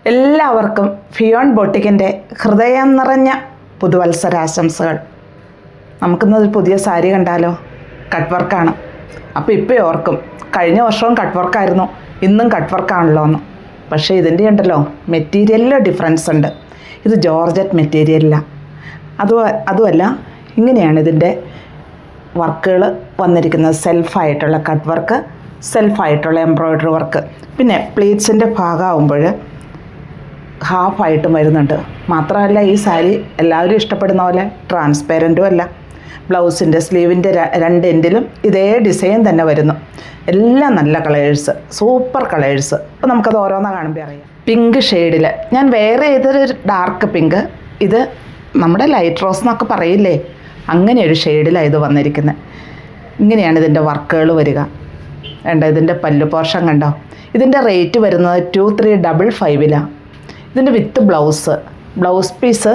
എല്ലാവർക്കും ഫിയോൺ ബോട്ടിക്കിൻ്റെ ഹൃദയം നിറഞ്ഞ പുതുവത്സരാശംസകൾ. നമുക്കിന്നൊരു പുതിയ സാരി കണ്ടാലോ? കട്ട് വർക്കാണ്. അപ്പോൾ ഇപ്പോൾ ഓർക്കും കഴിഞ്ഞ വർഷവും കട്ട് വർക്കായിരുന്നു, ഇന്നും കട്ട് വർക്കാണല്ലോ എന്ന്. പക്ഷേ ഇതിൻ്റെ ഉണ്ടല്ലോ മെറ്റീരിയലിൽ ഡിഫറൻസ് ഉണ്ട്. ഇത് ജോർജറ്റ് മെറ്റീരിയലിലാണ്. അതുമല്ല, ഇങ്ങനെയാണ് ഇതിൻ്റെ വർക്കുകൾ വന്നിരിക്കുന്നത്. സെൽഫായിട്ടുള്ള കട്ട് വർക്ക്, സെൽഫായിട്ടുള്ള എംബ്രോയ്ഡറി വർക്ക്. പിന്നെ പ്ലീറ്റ്സിൻ്റെ ഭാഗമാകുമ്പോൾ ഹാഫായിട്ടും വരുന്നുണ്ട്. മാത്രമല്ല ഈ സാരി എല്ലാവരും ഇഷ്ടപ്പെടുന്ന പോലെ ട്രാൻസ്പെറൻറ്റും അല്ല. ബ്ലൗസിൻ്റെ സ്ലീവിൻ്റെ രണ്ട് എൻഡിലും ഇതേ ഡിസൈൻ തന്നെ വരുന്നു. എല്ലാം നല്ല കളേഴ്സ്, സൂപ്പർ കളേഴ്സ്. അപ്പോൾ നമുക്കത് ഓരോന്നാ കാണുമ്പോൾ അറിയാം. പിങ്ക് ഷെയ്ഡിൽ ഞാൻ വേറെ ഏതൊരു ഡാർക്ക് പിങ്ക്, ഇത് നമ്മുടെ ലൈറ്റ് റോസ് എന്നൊക്കെ പറയില്ലേ, അങ്ങനെ ഒരു ഷെയ്ഡിലാണ് ഇത് വന്നിരിക്കുന്നത്. ഇങ്ങനെയാണ് ഇതിൻ്റെ വർക്കുകൾ വരിക. വേണ്ട, ഇതിൻ്റെ പല്ലു പോർഷൻ കണ്ടോ? ഇതിൻ്റെ റേറ്റ് വരുന്നത് 2355. ഇതിൻ്റെ വിത്ത് ബ്ലൗസ് പീസ്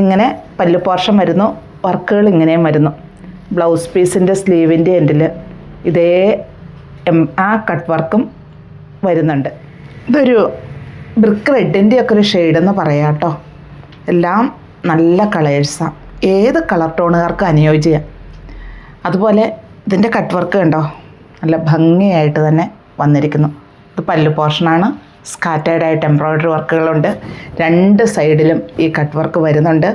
ഇങ്ങനെ പല്ലു പോർഷൻ വരുന്നു, വർക്കുകൾ ഇങ്ങനെയും വരുന്നു. ബ്ലൗസ് പീസിൻ്റെ സ്ലീവിൻ്റെ എൻഡിൽ ഇതേ ആ കട്ട് വർക്കും വരുന്നുണ്ട്. ഇതൊരു ബ്രിക്ക് റെഡിൻ്റെ ഒക്കെ ഒരു ഷെയ്ഡെന്ന് പറയാം കേട്ടോ. എല്ലാം നല്ല കളേഴ്സാണ്, ഏത് കളർ ടോണുകാർക്ക് അനുയോജ്യം. അതുപോലെ ഇതിൻ്റെ കട്ട് വർക്ക് കണ്ടോ, നല്ല ഭംഗിയായിട്ട് തന്നെ വന്നിരിക്കുന്നു. ഇത് പല്ലു പോർഷനാണ്. സ്കാറ്റേഡായിട്ട് എംബ്രോയ്ഡറി വർക്കുകളുണ്ട്. രണ്ട് സൈഡിലും ഈ കട്ട് വർക്ക് വരുന്നുണ്ട്.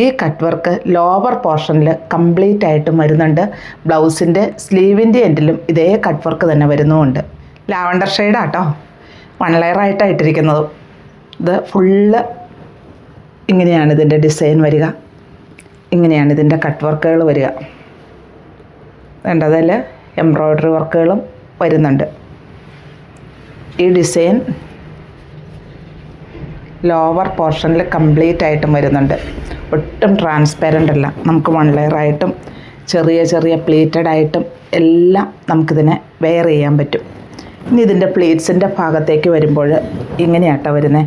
ഈ കട്ട് വർക്ക് ലോവർ പോർഷനിൽ കംപ്ലീറ്റ് ആയിട്ടും വരുന്നുണ്ട്. ബ്ലൗസിൻ്റെ സ്ലീവിൻ്റെ എൻഡിലും ഇതേ കട്ട് വർക്ക് തന്നെ വരുന്നുമുണ്ട്. ലാവണ്ടർ ഷെയ്ഡാട്ടോ, 1 ലെയറായിട്ടാണ് ഇട്ടിരിക്കുന്നത്. ഇത് ഫുള്ള് ഇങ്ങനെയാണ് ഇതിൻ്റെ ഡിസൈൻ വരിക. ഇങ്ങനെയാണ് ഇതിൻ്റെ കട്ട് വർക്കുകൾ വരിക. വേണ്ടതിൽ എംബ്രോയ്ഡറി വർക്കുകളും വരുന്നുണ്ട്. ഈ ഡിസൈൻ ലോവർ പോർഷനിൽ കംപ്ലീറ്റ് ആയിട്ടും വരുന്നുണ്ട്. ഒട്ടും ട്രാൻസ്പെറൻ്റ് അല്ല. നമുക്ക് 1 ലെയറായിട്ടും ചെറിയ പ്ലീറ്റഡ് ആയിട്ടും എല്ലാം നമുക്കിതിനെ വെയർ ചെയ്യാൻ പറ്റും. ഇനി ഇതിൻ്റെ പ്ലീറ്റ്സിൻ്റെ ഭാഗത്തേക്ക് വരുമ്പോൾ ഇങ്ങനെയാട്ടോ വരുന്നത്.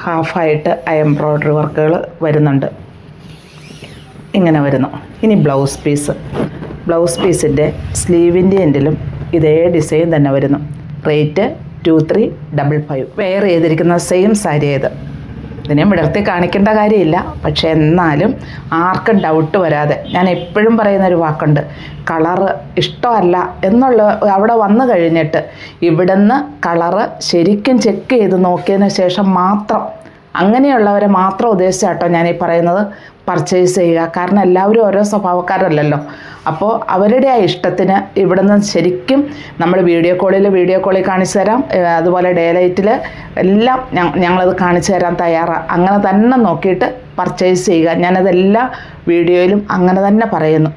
ഹാഫായിട്ട് ആ എംബ്രോയ്ഡറി വർക്കുകൾ വരുന്നുണ്ട്. ഇങ്ങനെ വരുന്നു. ഇനി ബ്ലൗസ് പീസിൻ്റെ സ്ലീവിൻ്റെ എൻഡിലും ഇതേ ഡിസൈൻ തന്നെ വരുന്നു. റേറ്റ് 2355. വെയർ ചെയ്തിരിക്കുന്ന സെയിം സാരി ഇത്. ഇതിനെ വിടർത്തി കാണിക്കേണ്ട കാര്യമില്ല. പക്ഷേ എന്നാലും ആർക്കും ഡൗട്ട് വരാതെ ഞാൻ എപ്പോഴും പറയുന്നൊരു വാക്കുണ്ട്, കളറ് ഇഷ്ടമല്ല എന്നുള്ള അവിടെ വന്നു കഴിഞ്ഞിട്ട് ഇവിടുന്ന് കളറ് ശരിക്കും ചെക്ക് ചെയ്ത് നോക്കിയതിന് ശേഷം മാത്രം, അങ്ങനെയുള്ളവരെ മാത്രം ഉദ്ദേശിച്ചാട്ടോ ഞാൻ ഈ പറയുന്നത് പർച്ചേസ് ചെയ്യുക. കാരണം എല്ലാവരും ഓരോ സ്വഭാവക്കാരല്ലല്ലോ. അപ്പോൾ അവരുടെ ആ ഇഷ്ടത്തിന് ഇവിടുന്ന് ശരിക്കും നമ്മൾ വീഡിയോ കോളിൽ കാണിച്ചു തരാം. അതുപോലെ ഡേ ലൈറ്റിൽ എല്ലാം ഞങ്ങളത് കാണിച്ചു തരാൻ തയ്യാറാണ്. അങ്ങനെ തന്നെ നോക്കിയിട്ട് പർച്ചേസ് ചെയ്യുക. ഞാനതെല്ലാ വീഡിയോയിലും അങ്ങനെ തന്നെ പറയുന്നു.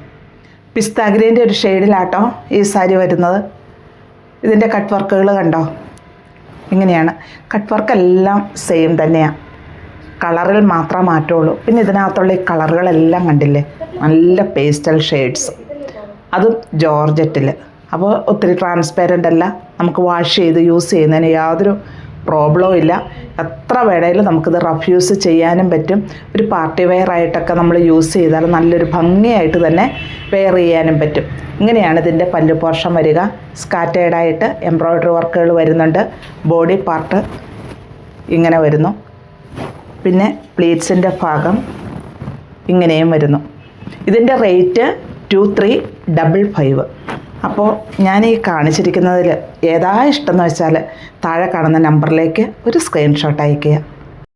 പിസ്ത ഗ്രീൻ്റെ ഒരു ഷെയ്ഡിലാട്ടോ ഈ സാരി വരുന്നത്. ഇതിൻ്റെ കട്ട് വർക്കുകൾ കണ്ടോ? ഇങ്ങനെയാണ്. കട്ട് വർക്കെല്ലാം സെയിം തന്നെയാണ്, കളറിൽ മാത്രമേ മാറ്റുള്ളൂ. പിന്നെ ഇതിനകത്തുള്ള ഈ കളറുകളെല്ലാം കണ്ടില്ലേ, നല്ല പേസ്റ്റൽ ഷെയ്ഡ്സ്, അതും ജോർജറ്റിൽ. അപ്പോൾ ഒത്തിരി ട്രാൻസ്പെറൻ്റ് അല്ല. നമുക്ക് വാഷ് ചെയ്ത് യൂസ് ചെയ്യുന്നതിന് യാതൊരു പ്രോബ്ലവും ഇല്ല. എത്ര വേണേലും നമുക്കിത് റഫ് യൂസ് ചെയ്യാനും പറ്റും. ഒരു പാർട്ടി വെയർ ആയിട്ടൊക്കെ നമ്മൾ യൂസ് ചെയ്താൽ നല്ലൊരു ഭംഗിയായിട്ട് തന്നെ വെയർ ചെയ്യാനും പറ്റും. ഇങ്ങനെയാണ് ഇതിൻ്റെ പല്ലു പോർഷൻ വരിക. സ്കാറ്റേഡായിട്ട് എംബ്രോയ്ഡറി വർക്കുകൾ വരുന്നുണ്ട്. ബോഡി പാർട്ട് ഇങ്ങനെ വരുന്നു. പിന്നെ പ്ലീറ്റ്സിൻ്റെ ഭാഗം ഇങ്ങനെയും വരുന്നു. ഇതിൻ്റെ റേറ്റ് 2355. അപ്പോൾ ഞാൻ ഈ കാണിച്ചിരിക്കുന്നതിൽ ഏതാ ഇഷ്ടമെന്ന് വെച്ചാൽ താഴെ കാണുന്ന നമ്പറിലേക്ക് ഒരു സ്ക്രീൻഷോട്ട് അയയ്ക്കുക.